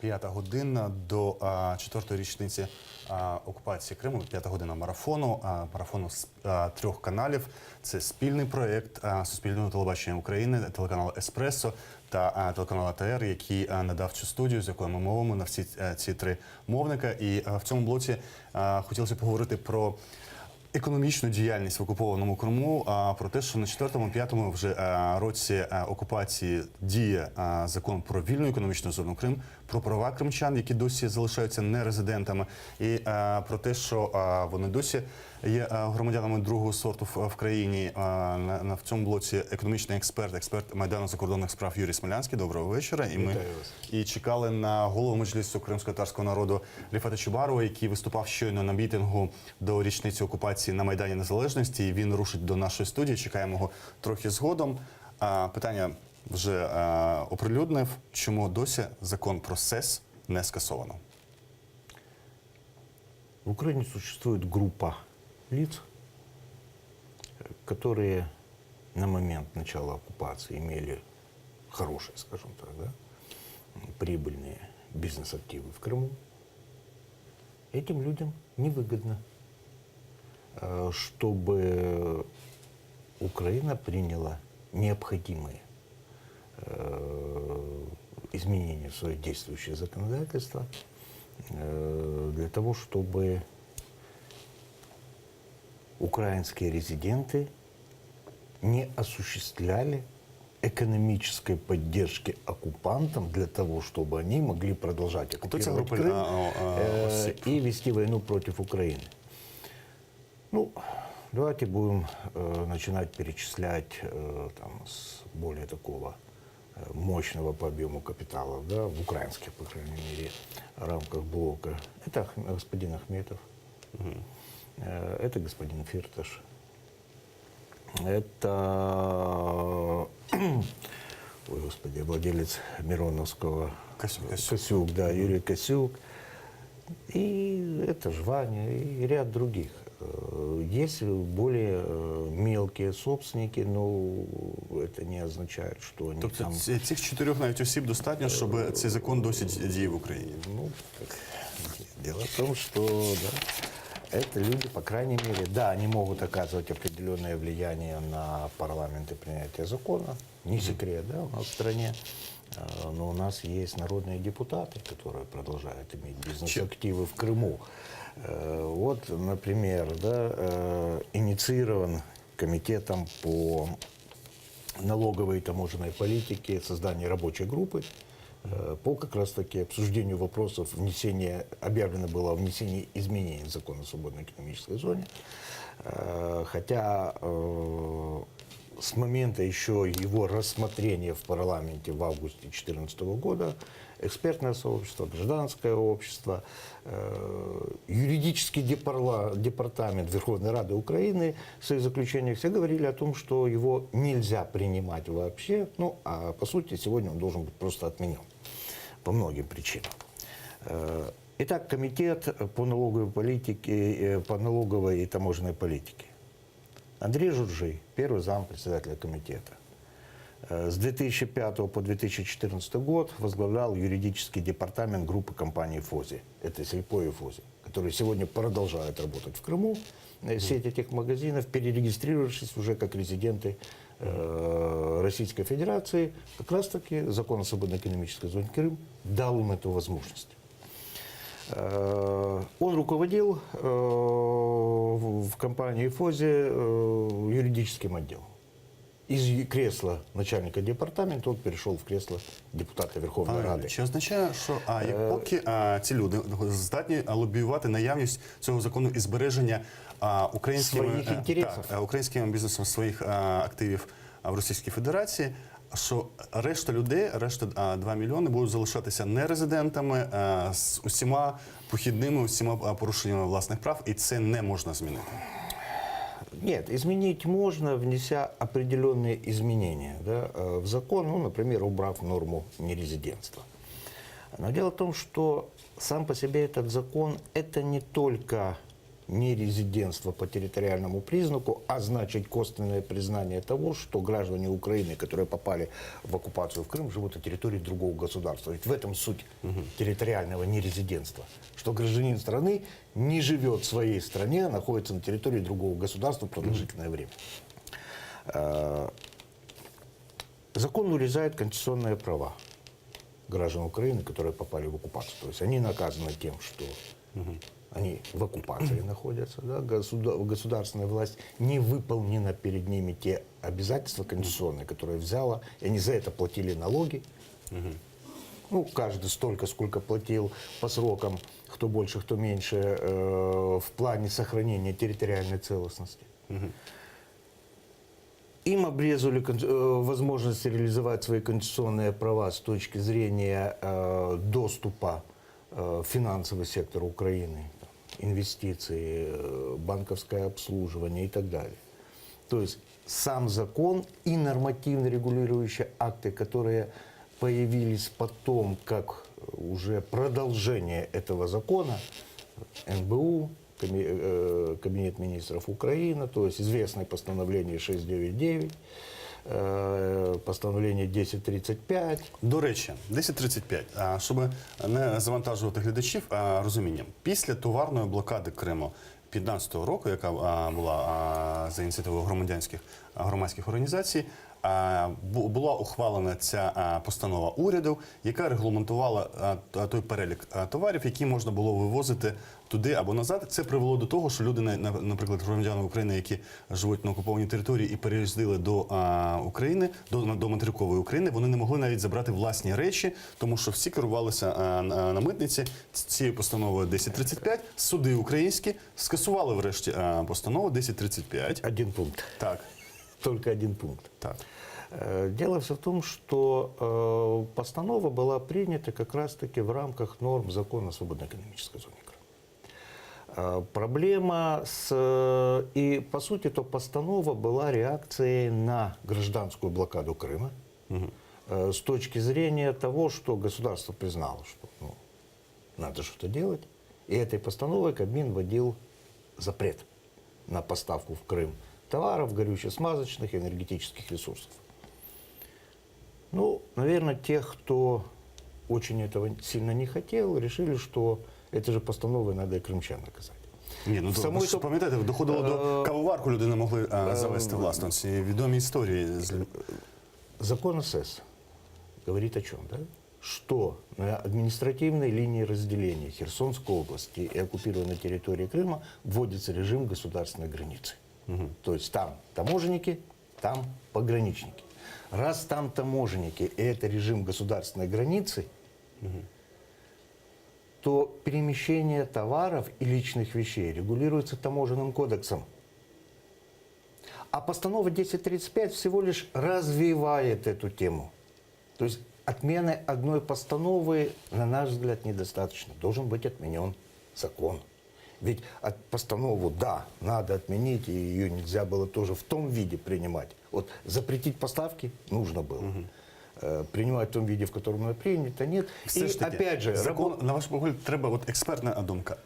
5 година до 4-ї річниці окупації Криму, 5 година марафону з 3 каналів. Це спільний проєкт Суспільного телебачення України, телеканалу «Еспресо» та телеканалу АТР, який надав цю студію, з якою ми мовимо на всі ці 3 мовника. І в цьому блоці хотілося поговорити про економічну діяльність в окупованому Криму, про те, що на 4-5 вже році окупації діє закон про вільну економічну зону Крим, про права кримчан, які досі залишаються нерезидентами, і про те, що вони досі є громадянами другого сорту в країні. В цьому блоці економічний експерт Майдану закордонних справ Юрій Смолянський. Доброго вечора. І ми чекали на голову Меджлісу кримськотатарського народу Ріфата Чубарова, який виступав щойно на мітингу до річниці окупації на Майдані Незалежності. І він рушить до нашої студії. Чекаємо його трохи згодом. Питання вже оприлюднив. Чому досі закон про СЕС не скасовано? В Украине существует группа лиц, которые на момент начала оккупации имели хорошие, скажем так, да, прибыльные бизнес-активы в Крыму. Этим людям невыгодно, чтобы Украина приняла необходимые изменения в свое действующее законодательство для того, чтобы украинские резиденты не осуществляли экономической поддержки оккупантам для того, чтобы они могли продолжать оккупировать Крым и вести войну против Украины. Ну, давайте будем начинать перечислять там, с более такого мощного по объему капитала, да, в украинских, по крайней мере, рамках блока. Это господин Ахметов, это господин Фирташ, это, ой, господи, владелец Мироновского, Косюк, да, Юрий Косюк, и это же Ваня, и ряд других. Есть более мелкие собственники, но это не означает, что они тобто там... цих 4 навіть осіб достатньо, щоб цей закон досі діє в Україні? Ну, дело в том, что да, это люди, по крайней мере, да, они могут оказывать определенное влияние на парламент и принятие закона, не секрет, да, у нас в стране. Но у нас есть народные депутаты, которые продолжают иметь бизнес-активы в Крыму. Вот, например, да, инициирован комитетом по налоговой и таможенной политике создание рабочей группы по как раз-таки обсуждению вопросов внесения, объявлено было внесение изменений в закон о свободной экономической зоне. Хотя с момента еще его рассмотрения в парламенте в августе 2014 года экспертное сообщество, гражданское общество, юридический департамент Верховной Рады Украины в своих заключениях все говорили о том, что его нельзя принимать вообще, ну, а по сути сегодня он должен быть просто отменен по многим причинам. Итак, комитет по налоговой политике, по налоговой и таможенной политике. Андрей Журжий, первый зам председателя комитета. С 2005 по 2014 год возглавлял юридический департамент группы компании «Фози». Это «Сельпо» и «Фози», которые сегодня продолжают работать в Крыму. Сеть этих магазинов, перерегистрировавшись уже как резиденты Российской Федерации, как раз-таки закон о свободной экономической зоне Крым дал им эту возможность. Он руководил в компании «Фози» юридическим отделом. Из кресла начальника департаменту він перейшов в кресло депутата Верховної Ради. Чи означає, що поки ці люди здатні лобіювати наявність цього закону і збереження українським бізнесом своїх активів в Російській Федерації, що решта людей, решта 2 мільйони будуть залишатися нерезидентами з усіма похідними, усіма порушеннями власних прав, і це не можна змінити? Нет, изменить можно, внеся определенные изменения, да, в закон, ну, например, убрав норму нерезидентства. Но дело в том, что сам по себе этот закон – это не только нерезидентство по территориальному признаку, а значит косвенное признание того, что граждане Украины, которые попали в оккупацию в Крым, живут на территории другого государства. Ведь в этом суть территориального нерезидентства, что гражданин страны не живет в своей стране, а находится на территории другого государства продолжительное время. Закон урезает конституционные права граждан Украины, которые попали в оккупацию. То есть они наказаны тем, что они в оккупации находятся. Да? Государственная власть не выполнена перед ними те обязательства конституционные, которые взяла, и они за это платили налоги. Ну, каждый столько, сколько платил по срокам, кто больше, кто меньше, в плане сохранения территориальной целостности. Им обрезали возможность реализовать свои конституционные права с точки зрения доступа в финансовый сектор Украины, инвестиции, банковское обслуживание и так далее. То есть сам закон и нормативно регулирующие акты, которые появились потом как уже продолжение этого закона, НБУ, Кабинет министров Украины, то есть известное постановление 699, постановление 1035. До речі, 1035. Щоб не завантажувати глядачів розумінням, після товарної блокади Криму 2015 року, яка була за ініціативою громадських організацій, була ухвалена ця постанова уряду, яка регламентувала той перелік товарів, які можна було вивозити туди або назад. Це привело до того, що люди, наприклад, громадяни України, які живуть на окупованій території і переїздили до України, до материкової України, вони не могли навіть забрати власні речі, тому що всі керувалися на митниці цією постановою 1035. Суди українські скасували врешті постанову 1035. Один пункт. Так. Только один пункт. Так. Дело все в том, что постанова была принята как раз-таки в рамках норм закона о свободной экономической зоне Крыма. Проблема и, по сути, то постанова была реакцией на гражданскую блокаду Крыма с точки зрения того, что государство признало, что надо что-то делать. И этой постановой Кабмин вводил запрет на поставку в Крым товаров, горюче-смазочных и энергетических ресурсов. Ну, наверное, тех, кто очень этого сильно не хотел, решили, что этой же постановой надо и крымчан наказать. Ні, ну ви ж пам'ятаєте, доходило до кавоварку, люди не могли завести власне. Ці відомі історії. Закон СС говорит о чем, да? Что на административной линии разделения Херсонской области и оккупированной территории Крыма вводится режим государственной границы. То есть там таможенники, там пограничники. Раз там таможенники, и это режим государственной границы, то перемещение товаров и личных вещей регулируется таможенным кодексом. А постанова 1035 всего лишь развивает эту тему. То есть отмены одной постановы, на наш взгляд, недостаточно. Должен быть отменен закон. Ведь постанову, да, надо отменить, и ее нельзя было тоже в том виде принимать. Вот запретить поставки нужно было. Принимать в том виде, в котором оно принято, нет. Все ж таки, опять же, закон, на ваш погляд, треба от експертна думка.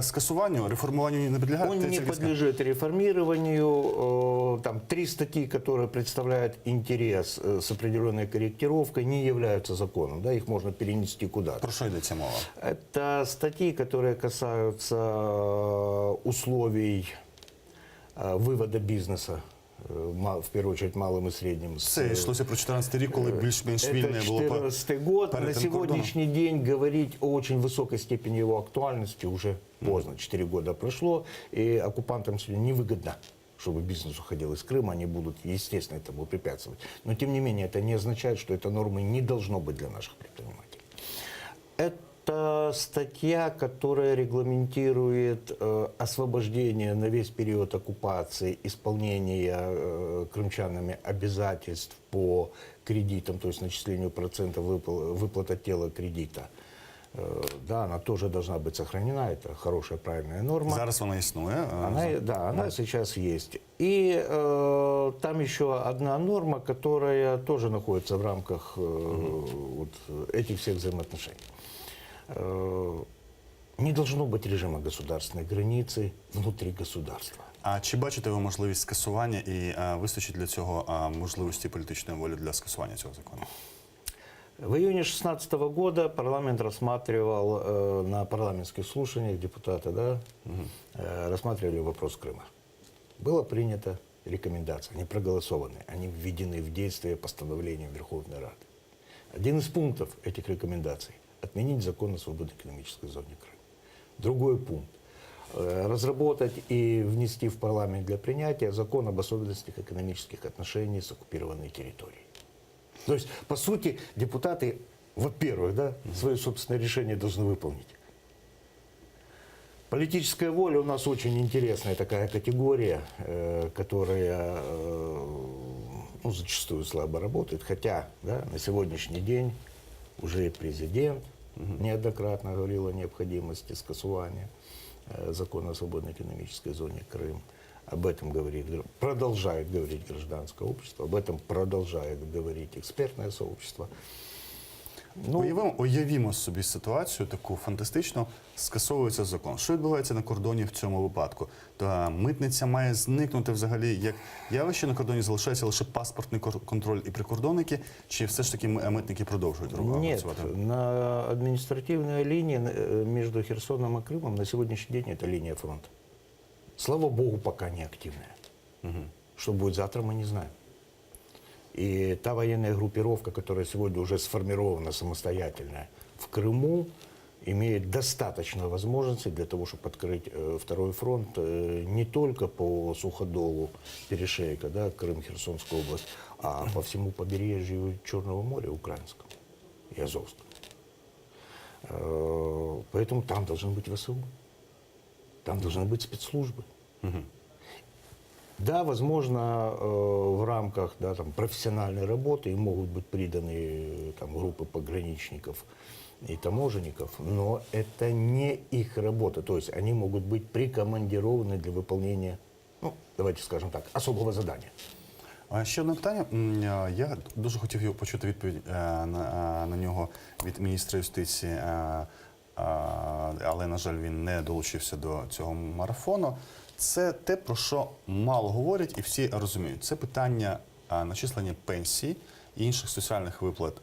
Скасуванню, реформуванню не підлягає? Он не подлежит реформированию. Там 3 статьи, которые представляют интерес с определенной корректировкой, не являются законом. Да, их можно перенести куда-то. Про що йдеться мова? Это статьи, которые касаются условий вывода бизнеса, в первую очередь малым и средним. Це йшлося про 14 рік, коли більш-менш вільне було. Это 14 год. На сегодняшний день говорить о очень высокой степени его актуальности уже поздно. 4 года прошло, и оккупантам сегодня невыгодно, чтобы бизнес уходил из Крыма. Они будут, естественно, этому препятствовать. Но, тем не менее, это не означает, что этой нормы не должно быть для наших предпринимателей. Это статья, которая регламентирует освобождение на весь период оккупации, исполнения крымчанами обязательств по кредитам, то есть начислению процентов выплат от тела кредита. Да, она тоже должна быть сохранена, это хорошая, правильная норма. Зараз вона існує. Она сейчас есть. И там еще одна норма, которая тоже находится в рамках вот этих всех взаимоотношений. Не должно быть режима государственной границы внутри государства. А чи бачите ви можливість скасування і вистачить для цього можливості політичної волі для скасування цього закону? В июне 2016 года парламент рассматривал на парламентских слушаниях депутаты, да, рассматривали вопрос Крыма. Было принято рекомендации, они проголосованы, они введены в действие постановлением Верховной Рады. Один из пунктов этих рекомендаций – отменить закон о свободной экономической зоне Крыма. Другой пункт – разработать и внести в парламент для принятия закон об особенностях экономических отношений с оккупированной территорией. То есть, по сути, депутаты, во-первых, да, свое собственное решение должны выполнить. Политическая воля у нас очень интересная такая категория, которая ну, зачастую слабо работает. Хотя да, на сегодняшний день уже и президент неоднократно говорил о необходимости скасования закона о свободной экономической зоне Крым. Об этом продолжает говорить гражданское общество, об этом продолжает говорить экспертное сообщество. Ну, Уявімо собі ситуацію таку фантастичну, скасовується закон. Що відбувається на кордоні в цьому випадку? То митниця має зникнути взагалі як явище, на кордоні залишається лише паспортний контроль і прикордонники, чи все ж таки митники продовжують нет, працювати? на административная линия между Херсоном и Крымом на сегодняшний день это линия фронта. Слава богу, пока не активная. Что будет завтра, мы не знаем. И та военная группировка, которая сегодня уже сформирована самостоятельно в Крыму, имеет достаточно возможностей для того, чтобы открыть второй фронт не только по суходолу перешейка, да, Крым, Херсонская область, а по всему побережью Черного моря украинского и Азовского. Поэтому там должны быть ВСУ, там должны быть спецслужбы. Да, возможно, в рамках да, там, профессиональной работы им могут быть приданы там, группы пограничников и таможенников, но это не их работа. То есть они могут быть прикомандированы для выполнения, ну, давайте скажем так, особого задания. Ще одне питання. Я дуже хотів почути відповідь на нього від міністра юстиції, але, на жаль, він не долучився до цього марафону. Це те, про що мало говорять і всі розуміють. Це питання начислення пенсій і інших соціальних виплат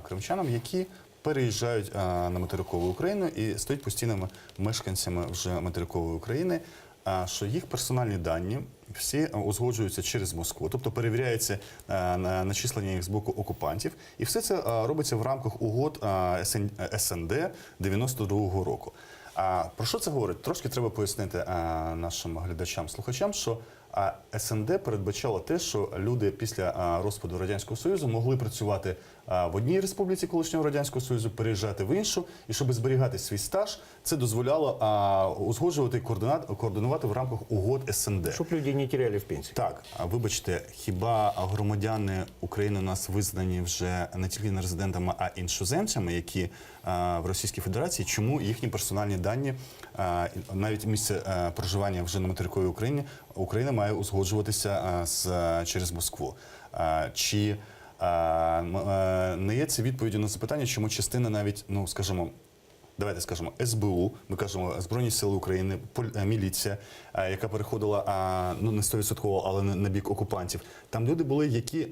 кримчанам, які переїжджають на материкову Україну і стають постійними мешканцями вже материкової України, що їх персональні дані всі узгоджуються через Москву, тобто перевіряється начислення їх з боку окупантів, і все це робиться в рамках угод СНД 92-го року. Про що це говорить? Трошки треба пояснити нашим глядачам, слухачам, що СНД передбачало те, що люди після розпаду Радянського Союзу могли працювати в одній республіці колишнього Радянського Союзу, переїжджати в іншу, і щоб зберігати свій стаж, це дозволяло узгоджувати і координувати в рамках угод СНД. Чтобы люди не теряли в пенсии. Так, вибачте, хіба громадяни України у нас визнані вже не тільки не резидентами, а іншоземцями, які в Російській Федерації, чому їхні персональні дані, навіть місце проживання вже на материковій Україні, Україна має узгоджуватися через Москву? Чи не є це відповіддю на запитання, чому частина навіть, ну, скажімо, давайте скажемо, СБУ, ми кажемо Збройні Сили України, міліція, яка переходила, ну не 100%, але на бік окупантів. Там люди були, які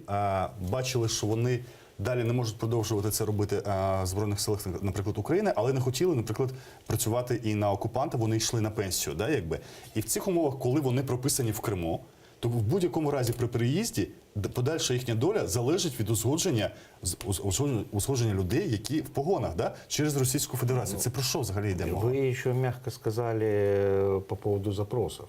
бачили, що вони далі не можуть продовжувати це робити в Збройних силах, наприклад, України, але не хотіли, наприклад, працювати і на окупанта, вони йшли на пенсію, да, якби. І в цих умовах, коли вони прописані в Криму, то в будь-якому разі при переїзді подальша їхня доля залежить від узгодження людей, які в погонах, да, через Російську Федерацію. Це про що взагалі йде мова? Вы еще мягко сказали по поводу запросов.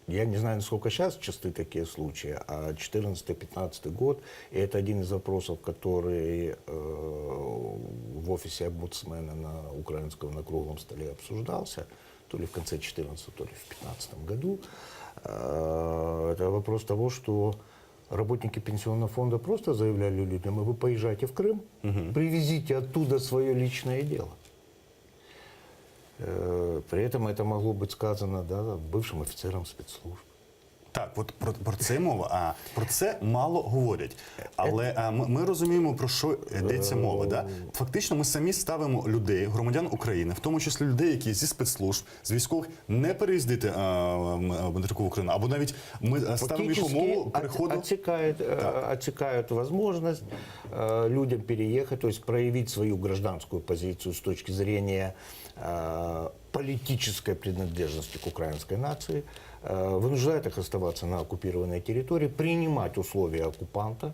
Я не знаю, насколько сейчас часты такие случаи, а 2014-2015 год, и это один из вопросов, который в офисе омбудсмена на украинском на круглом столе обсуждался, то ли в конце 2014, то ли в 2015 году. Это вопрос того, что работники пенсионного фонда просто заявляли людям: вы поезжайте в Крым, привезите оттуда свое личное дело. При этом это могло быть сказано, да, бывшим офицерам спецслужб. Так, от про це мова, а про це мало говорять. Але ми розуміємо, про що йдеться мова. Да? Фактично, ми самі ставимо людей, громадян України, в тому числі людей, які зі спецслужб, з військових, не переїздити в материкову Україну, або навіть ми ставимо їх умову переходу. Отсекают возможность людям переехать, то есть проявить свою гражданскую позицию с точки зрения политической принадлежности к украинской нации, вынуждает их оставаться на оккупированной территории, принимать условия оккупанта,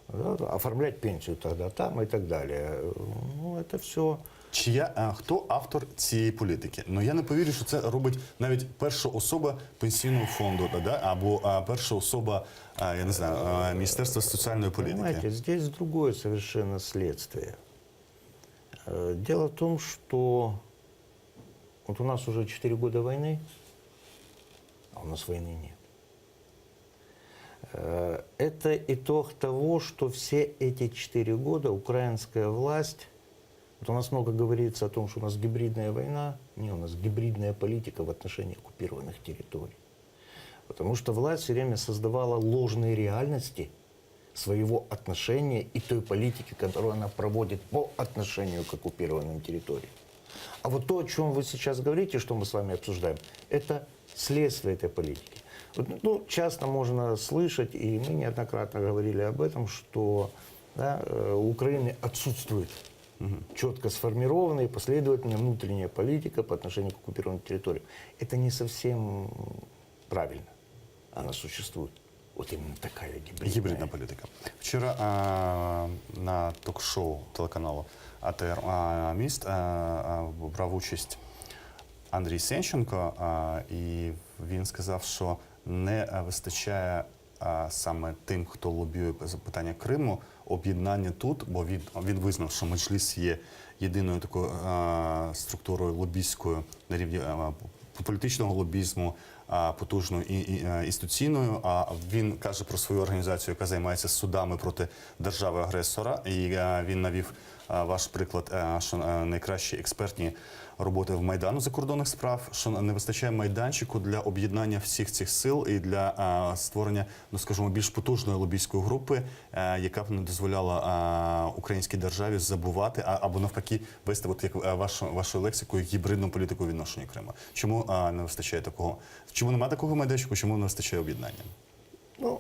да, оформлять пенсию тогда там и так далее. Ну, это все... Хто автор цієї політики? Ну я не повірю, що це робить навіть перша особа пенсійного фонду, да? Або перша особа, я не знаю, Міністерства соціальної політики. Понимаете, здесь другое совершенно следствие. Дело в том, что вот у нас уже 4 года войны, а у нас войны нет. Это итог того, что все эти 4 года украинская власть, вот у нас много говорится о том, что у нас гибридная война, не, у нас гибридная политика в отношении оккупированных территорий. Потому что власть все время создавала ложные реальности своего отношения и той политики, которую она проводит по отношению к оккупированным территориям. А вот то, о чем вы сейчас говорите, что мы с вами обсуждаем, это следствие этой политики. Вот, ну, часто можно слышать, и мы неоднократно говорили об этом, что да, у Украины отсутствует четко сформированная и последовательная внутренняя политика по отношению к оккупированным территориям. Это не совсем правильно. Она существует. От іменно така гібридна політика. Вчора на ток-шоу телеканалу АТР «Міст» брав участь Андрій Сенченко, і він сказав, що не вистачає саме тим, хто лобіює питання Криму, об'єднання тут, бо він визнав, що Меджліс є єдиною такою структурою лобійською на рівні політичного лобізму, потужною і інституційною. А він каже про свою організацію, яка займається судами проти держави-агресора. І він навів ваш приклад, що найкращі експертні роботи в Майдану закордонних справ, що не вистачає майданчику для об'єднання всіх цих сил і для створення, ну скажімо, більш потужної лобійської групи, яка б не дозволяла українській державі забувати або навпаки вести, от як вашою лексикою, гібридну політику відношення Криму. Чому не вистачає такого? Чому немає такого майданчику? Чому не вистачає об'єднання? Ну,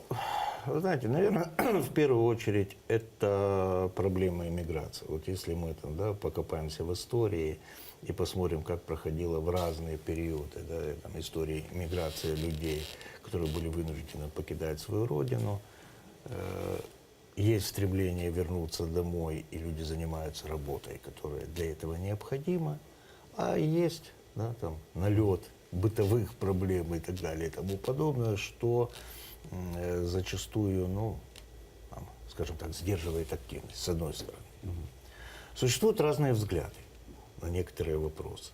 вы знаете, наверное, в первую очередь это проблема иммиграции. Вот если мы там, да, покопаемся в истории и посмотрим, как проходила в разные периоды, да, там, истории миграции людей, которые были вынуждены покидать свою родину, есть стремление вернуться домой, и люди занимаются работой, которая для этого необходима, а есть, да, там, налет бытовых проблем и так далее и тому подобное, что зачастую, ну, там, скажем так, сдерживает активность, с одной стороны. Существуют разные взгляды на некоторые вопросы.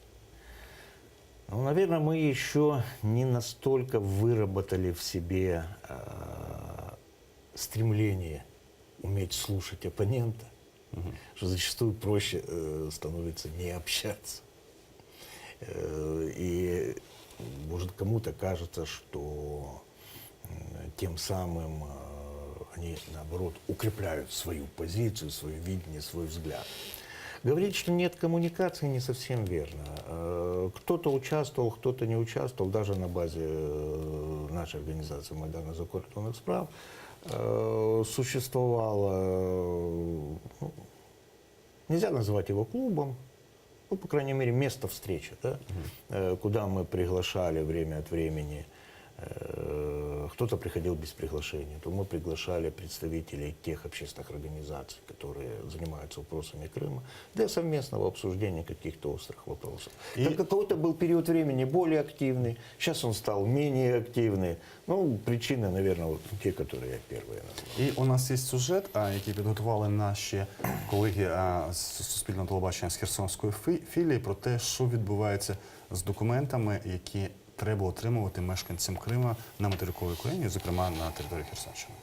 Ну, наверное, мы еще не настолько выработали в себе стремление уметь слушать оппонента, что зачастую проще становится не общаться. И, может, кому-то кажется, что тем самым они, наоборот, укрепляют свою позицию, свое видение, свой взгляд. Говорить, что нет коммуникации, не совсем верно. Кто-то участвовал, кто-то не участвовал, даже на базе нашей организации Майдана закордонных справ существовало, ну, нельзя называть его клубом, ну, по крайней мере, место встречи, да, куда мы приглашали время от времени. Кто-то приходил без приглашения, то мы приглашали представителей тех общественных организаций, которые занимаются вопросами Крыма, для совместного обсуждения каких-то острых вопросов. Так какой-то был период времени более активный, сейчас он стал менее активный. Ну, причины, наверное, вот те, которые я первые назвал. І у нас є сюжет, який підготували наші колеги з Суспільного телебачення з Херсонської філії, про те, що відбувається з документами, які треба отримувати мешканцям Криму на материковій Україні, зокрема на території Херсонщини.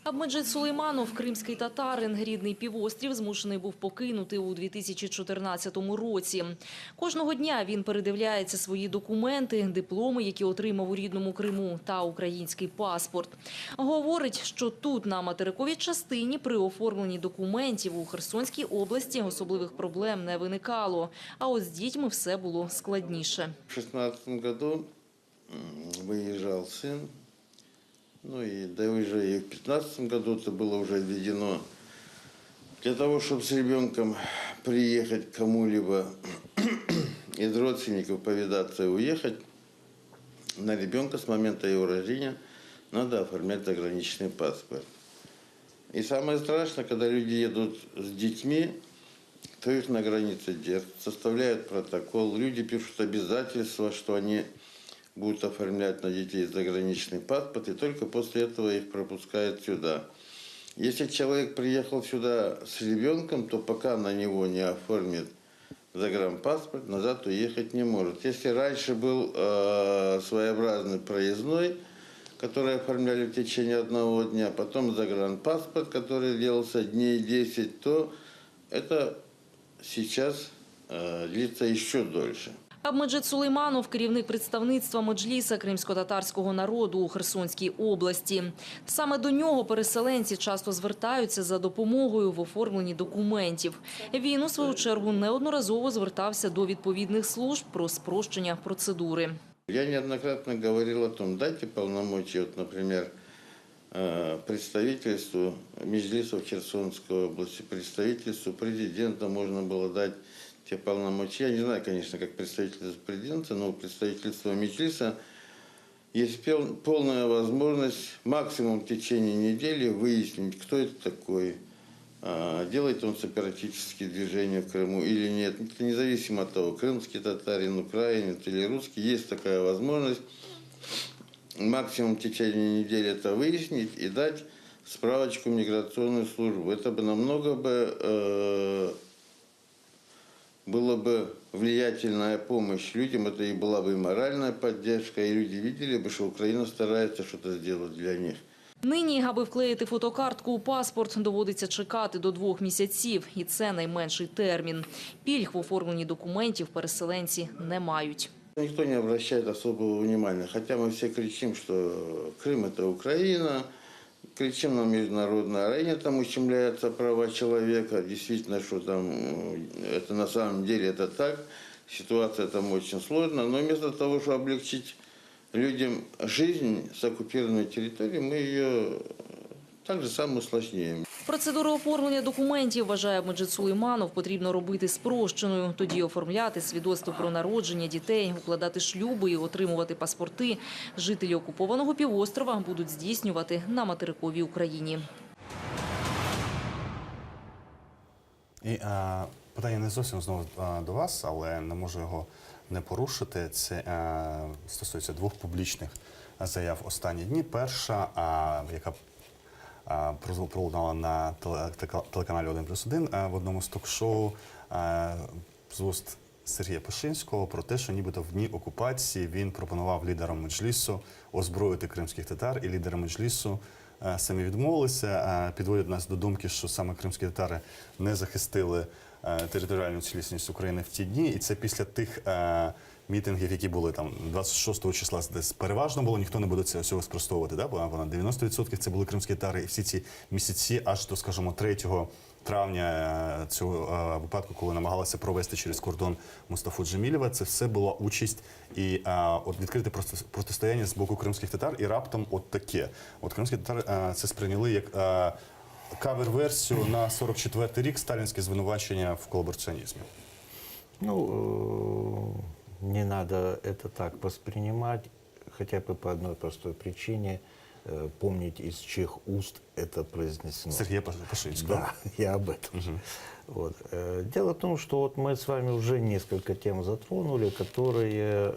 Абмеджит Сулейманов, кримський татарин, рідний півострів змушений був покинути у 2014 році. Кожного дня він передивляється свої документи, дипломи, які отримав у рідному Криму, та український паспорт. Говорить, що тут, на материковій частині, при оформленні документів у Херсонській області особливих проблем не виникало. А от з дітьми все було складніше. В 2016 году выезжал сын, ну и да уже и в 2015 году это было уже введено. Для того, чтобы с ребенком приехать к кому-либо из родственников повидаться и уехать, на ребенка с момента его рождения надо оформлять заграничный паспорт. И самое страшное, когда люди едут с детьми, то их на границе держат, составляют протокол, люди пишут обязательства, что они будут оформлять на детей заграничный паспорт, и только после этого их пропускают сюда. Если человек приехал сюда с ребенком, то пока на него не оформит загранпаспорт, назад уехать не может. Если раньше был своеобразный проездной, который оформляли в течение одного дня, потом загранпаспорт, который делался дней 10, то это сейчас длится еще дольше. Абмеджит Сулейманов – керівник представництва Меджліса кримсько-татарського народу у Херсонській області. Саме до нього переселенці часто звертаються за допомогою в оформленні документів. Він, у свою чергу, неодноразово звертався до відповідних служб про спрощення процедури. Я неоднократно говорил о том, дайте полномочия, вот, например, представительству Меджлиса в Херсонской области, представительству президента можно было дать те полномочия. Я не знаю, конечно, как представительство президента, но у представительства Меджлиса есть полная возможность максимум в течение недели выяснить, кто это такой, делает он сепаратические движения в Крыму или нет. Это независимо от того, крымский татарин, украинец или русский, есть такая возможность максимум в течение недели это выяснить и дать справочку в миграционную службу. Это бы намного была бы влиятельная помощь людям, это и была бы и моральная поддержка, и люди видели бы, что Украина старается что-то сделать для них. Нині, аби вклеїти фотокартку у паспорт, доводиться чекати до 2 місяців. І це найменший термін. Пільг в оформленні документів переселенці не мають. Никто не обращает особого внимания, хотя мы все кричим, что Крым – это Украина, кричим на международной арене, там ущемляются права человека, действительно, что там, это на самом деле это так, ситуация там очень сложная, но вместо того, чтобы облегчить людям жизнь с оккупированной территории, мы ее так же само усложняем. Процедуру оформлення документів, вважає Абмеджит Сулейманов, потрібно робити спрощеною. Тоді оформляти свідоцтво про народження дітей, укладати шлюби і отримувати паспорти жителі окупованого півострова будуть здійснювати на материковій Україні. І питання не зовсім знову до вас, але не можу його не порушити. Це стосується 2 публічних заяв останні дні. Перша, яка пролунала на телеканалі 1+1 в одному з ток-шоу з уст Сергія Пашинського про те, що нібито в дні окупації він пропонував лідерам Меджлісу озброїти кримських татар, і лідери Меджлісу самі відмовилися. Підводять нас до думки, що саме кримські татари не захистили територіальну цілісність України в ті дні, і це після тих мітингів, які були там 26 числа, десь переважно було, ніхто не буде цього спростовувати, да? Понад 90% це були кримські татари, і всі ці місяці аж до, скажімо, 3 травня цього випадку, коли намагалися провести через кордон Мустафу Джемілєва, це все була участь і от відкрите протистояння з боку кримських татар, і раптом от таке. От кримські татари це сприйняли як кавер-версію на 44-й рік сталінське звинувачення в колабораціонізмі. Ну, не надо это так воспринимать, хотя бы по одной простой причине. Помнить, из чьих уст это произнесено. Сергея Пашинского. Да, я об этом. Вот. Дело в том, что вот мы с вами уже несколько тем затронули, которые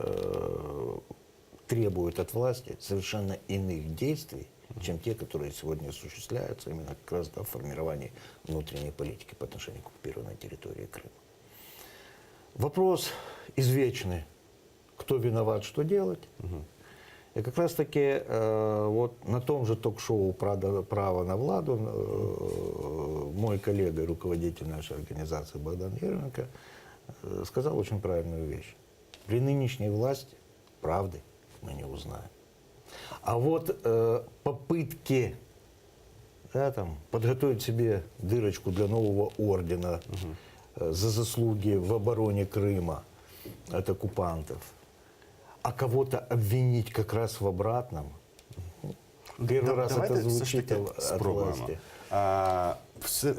требуют от власти совершенно иных действий, чем те, которые сегодня осуществляются именно как раз в формировании внутренней политики по отношению к оккупированной территории Крыма. Вопрос извечный. Кто виноват, что делать? И как раз-таки вот на том же ток-шоу «Право на Владу» мой коллега и руководитель нашей организации Богдан Ерменко сказал очень правильную вещь. При нынешней власти правды мы не узнаем. А вот попытки подготовить себе дырочку для нового ордена за заслуги в обороне Крыма от оккупантов, а кого-то обвинить как раз в обратном. Первый раз Давайте это все ж звучит таки от спробуємо. власти.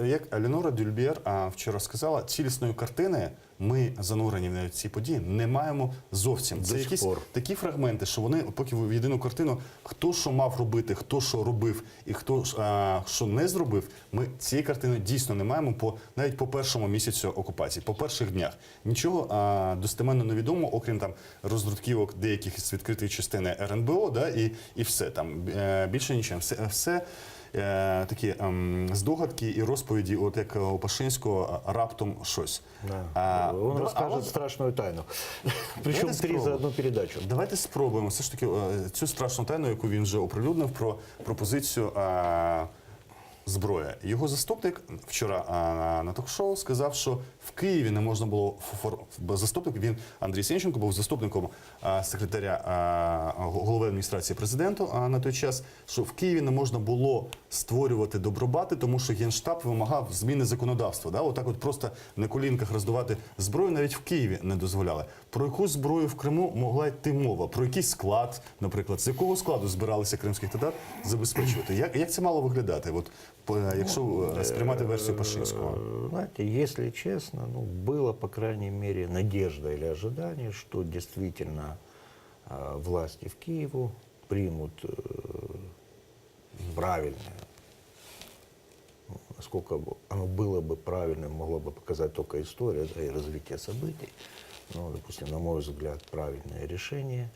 Як Ленора Дюльбєр вчора сказала, цілісної картини ми, занурені в ці події, не маємо зовсім. Це До якісь сих пор. такі фрагменти, що вони, поки в єдину картину, хто що мав робити, хто що робив і хто що не зробив, ми цієї картини дійсно не маємо навіть по першому місяцю окупації, по перших днях. Нічого достеменно не відомо, окрім там роздрутківок деяких з відкритої частини РНБО, і все там. Більше нічого. Все такі здогадки і розповіді, от як у Пашинського, раптом щось. Да. Он расскажет страшную тайну. Причем Давайте 3 за спробуємо. одну передачу. Давайте спробуємо все ж таки цю страшну тайну, яку він вже оприлюднив, про пропозицію зброя. Його заступник вчора на ток-шоу сказав, що в Києві не можна було заступник. Він Андрій Сенченко був заступником секретаря голови адміністрації президента на той час. Що в Києві не можна було створювати добробати, тому що Генштаб вимагав зміни законодавства. Да? Отак, от просто на колінках роздавати зброю навіть в Києві не дозволяли. Про яку зброю в Криму могла йти мова? Про якийсь склад, наприклад, з якого складу збиралися кримських татар забезпечувати? Як це мало виглядати? От якщо сприймати версію Пашинського. Знаете, если честно, было, по крайней мере, надежда или ожидание, что действительно власти в Киеву примут правильное. Насколько оно было бы правильным, могла бы показать только история, да, и развитие событий. Но, допустим, на мой взгляд, правильное решение.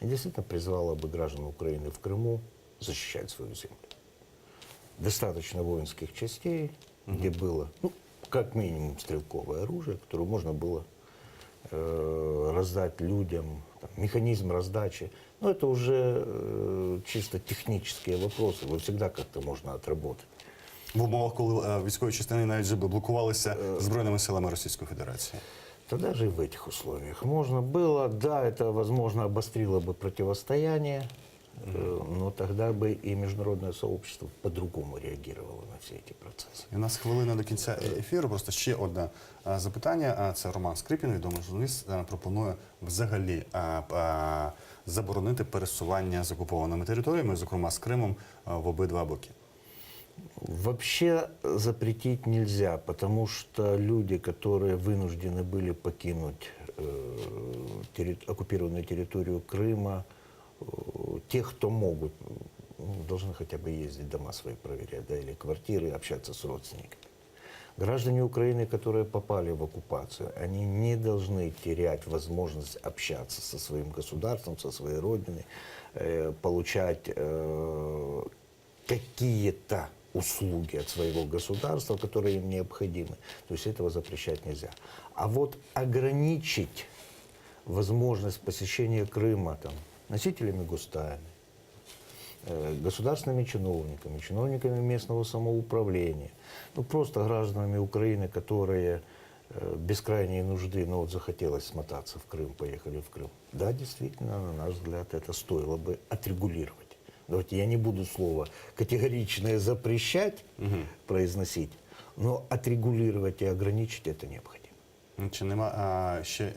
И действительно призвало бы граждан Украины в Крыму защищать свою землю. Достаточно воинских частей, где было, как минимум, стрелковое оружие, которое можно было раздать людям, там, механизм раздачи. Но это уже чисто технические вопросы, его всегда как-то можно отработать. В умовах, коли військові частини навіть вже блокувалися Збройними силами Російської Федерації. То даже и в этих условиях можно было, да, это, возможно, обострило бы противостояние, но тогда бы и международное сообщество по-другому реагировало на все эти процессы. І у нас хвилина до кінця ефіру. Просто ще одне запитання. Це Роман Скрипін, відомий журналіст, пропонує взагалі заборонити пересування з окупованими територіями, зокрема з Кримом, в обидва боки. Вообще запретить нельзя, потому что люди, которые вынуждены были покинуть оккупированную территорию Крыма, те, кто могут, должны хотя бы ездить дома свои проверять, да, или квартиры, общаться с родственниками. Граждане Украины, которые попали в оккупацию, они не должны терять возможность общаться со своим государством, со своей родиной, получать какие-то услуги от своего государства, которые им необходимы. То есть этого запрещать нельзя. А вот ограничить возможность посещения Крыма там, носителями гостайны, государственными чиновниками, чиновниками местного самоуправления, просто гражданами Украины, которые без крайней нужды, захотелось смотаться в Крым, поехали в Крым. Да, действительно, на наш взгляд, это стоило бы отрегулировать. Давайте я не буду слово категоричное запрещать произносить, но отрегулировать и ограничить это необходимо.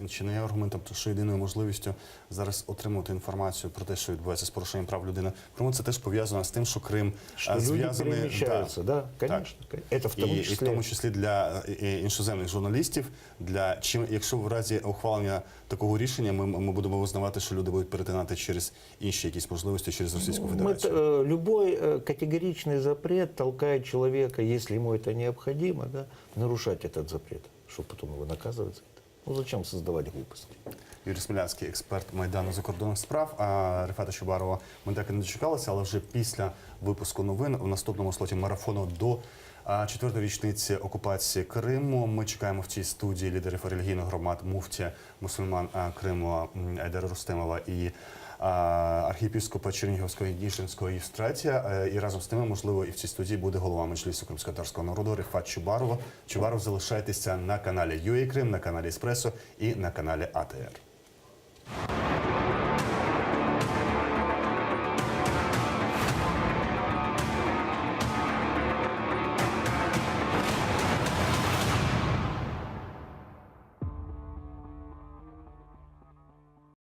Чи не є аргументом, що єдиною можливістю зараз отримувати інформацію про те, що відбувається з порушенням прав людини в Криму, це теж пов'язано з тим, що Крим Что люди зв'язаний... перемещаются, да, конечно. Это в том І в числе. тому числі для іншоземних журналістів, якщо в разі ухвалення такого рішення ми будемо визнавати, що люди будуть перетинати через інші якісь можливості, через Російську Федерацію. Любой категоричный запрет толкает человека, если ему это необходимо, да, нарушать этот запрет, чтобы потом его наказывать за это. Зачем создавать глупости? Юрій Смілянський, експерт Майдану закордонних справ. Рефата Чубарова ми так і не дочекалися, але вже після випуску новин у наступному слоті марафону до 4-ї річниці окупації Криму. Ми чекаємо в цій студії лідерів релігійних громад, муфтія мусульман Криму Айдара Рустемова і архієпископа Чернігівського і Дніпровського Євстратія. І разом з тим, можливо, і в цій студії буде голова Меджлісу кримськотатарського народу Рифат Чубаров. Чубаров, залишайтеся на каналі UA Крим, на каналі Еспресо і на каналі АТР.